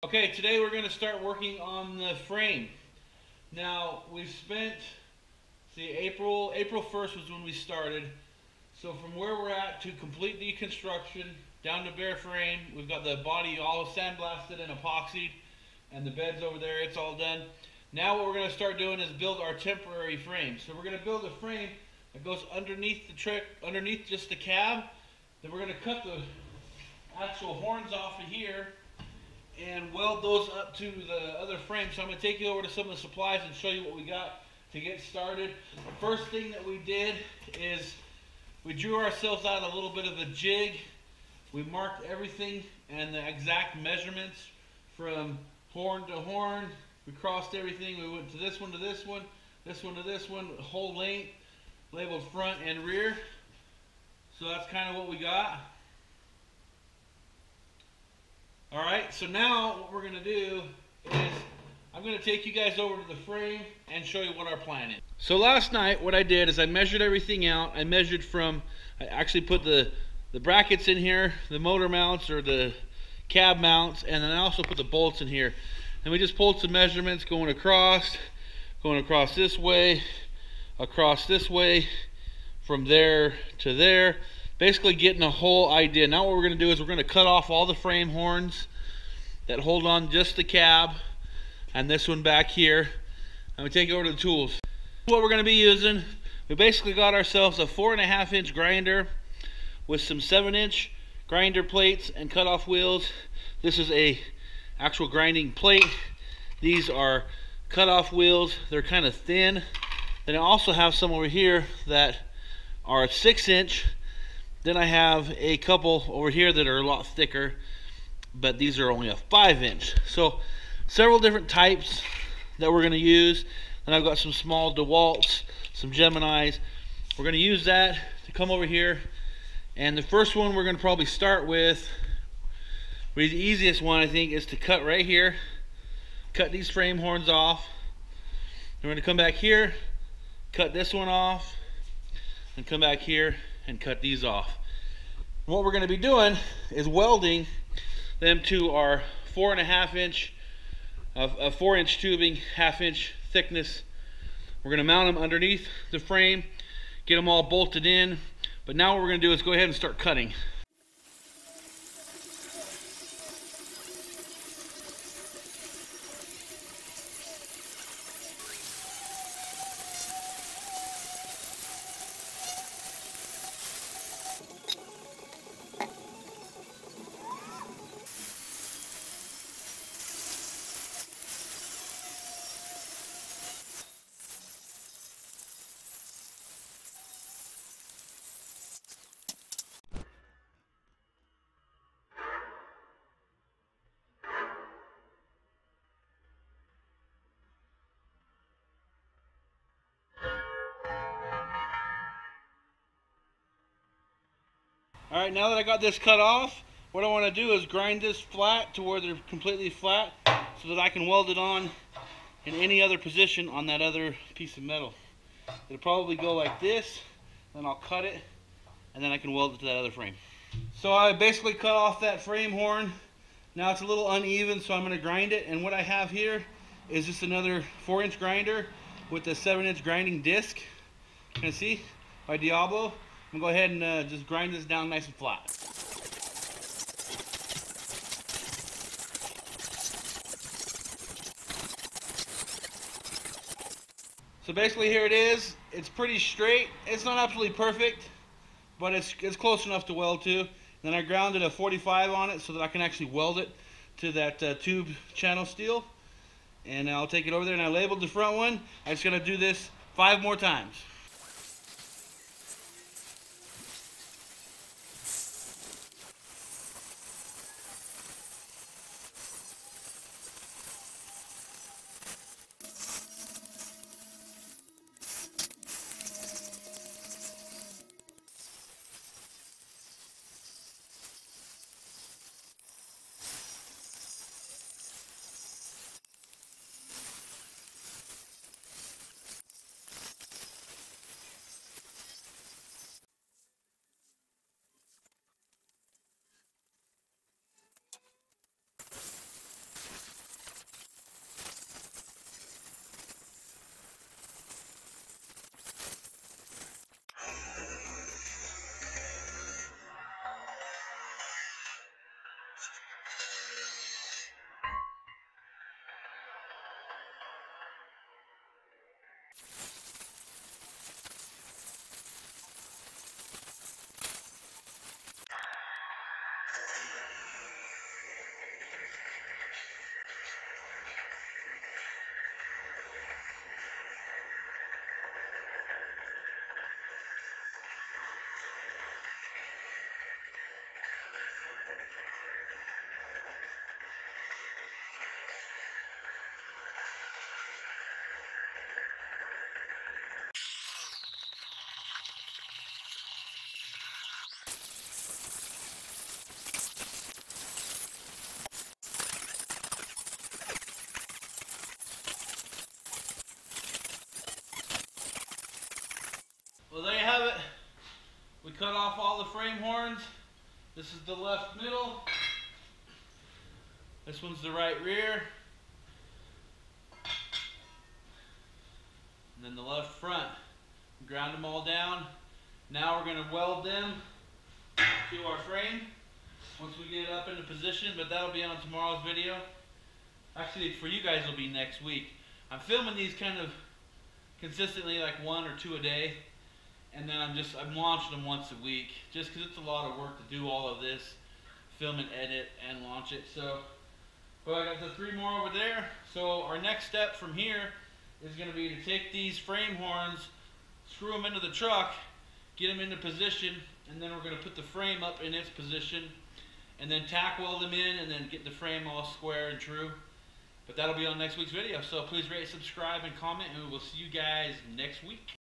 Okay, today we're going to start working on the frame. Now, we've spent, see, April 1st was when we started. So from where we're at to complete deconstruction, down to bare frame, we've got the body all sandblasted and epoxied, and the bed's over there, it's all done. Now what we're going to start doing is build our temporary frame. So we're going to build a frame that goes underneath underneath just the cab. Then we're going to cut the actual horns off of here and weld those up to the other frame. So I'm going to take you over to some of the supplies and show you what we got to get started. The first thing that we did is we drew ourselves out a little bit of a jig. We marked everything and the exact measurements from horn to horn. We crossed everything. We went to this one, to this one, this one to this one, whole length, labeled front and rear. So that's kind of what we got. Alright, so now what we're going to do is I'm going to take you guys over to the frame and show you what our plan is. So last night what I did is I measured everything out. I measured from, I actually put the brackets in here, the motor mounts or the cab mounts, and then I also put the bolts in here. And we just pulled some measurements going across this way, from there to there. Basically getting a whole idea. Now what we're going to do is we're going to cut off all the frame horns that hold on just the cab and this one back here. And we take it over to the tools. What we're going to be using, we basically got ourselves a 4.5-inch grinder with some 7-inch grinder plates and cut-off wheels. This is a actual grinding plate. These are cut-off wheels. They're kind of thin. Then I also have some over here that are 6-inch. Then I have a couple over here that are a lot thicker, but these are only a 5-inch. So several different types that we're going to use. And I've got some small Dewalts, some Geminis. We're going to use that to come over here. And the first one we're going to probably start with, the easiest one I think, is to cut right here. Cut these frame horns off. We're going to come back here, cut this one off, and come back here and cut these off. What we're going to be doing is welding them to our 4.5-inch of 4-inch tubing, 1/2-inch thickness. We're going to mount them underneath the frame, get them all bolted in. But now what we're going to do is go ahead and start cutting. Alright, now that I got this cut off, what I want to do is grind this flat to where they're completely flat so that I can weld it on in any other position on that other piece of metal. It'll probably go like this, then I'll cut it, and then I can weld it to that other frame. So I basically cut off that frame horn. Now it's a little uneven, so I'm going to grind it. And what I have here is just another 4-inch grinder with a 7-inch grinding disc. You can see, by Diablo. I'm going to go ahead and just grind this down nice and flat. So basically here it is. It's pretty straight. It's not absolutely perfect, but it's close enough to weld to. And then I grounded a 45 on it so that I can actually weld it to that tube channel steel. And I'll take it over there, and I labeled the front one. I'm just going to do this 5 more times. all the frame horns. This is the left middle. This one's the right rear. And then the left front. Ground them all down. Now we're going to weld them to our frame once we get it up into position, but that'll be on tomorrow's video. Actually, for you guys, it'll be next week. I'm filming these kind of consistently, like 1 or 2 a day, and then I'm launching them once a week, just because it's a lot of work to do all of this, film and edit and launch it. So, but I got the 3 more over there. So our next step from here is going to be to take these frame horns, screw them into the truck, get them into position, and then we're going to put the frame up in its position, and then tack weld them in, and then get the frame all square and true. But that'll be on next week's video. So please rate, subscribe, and comment, and we will see you guys next week.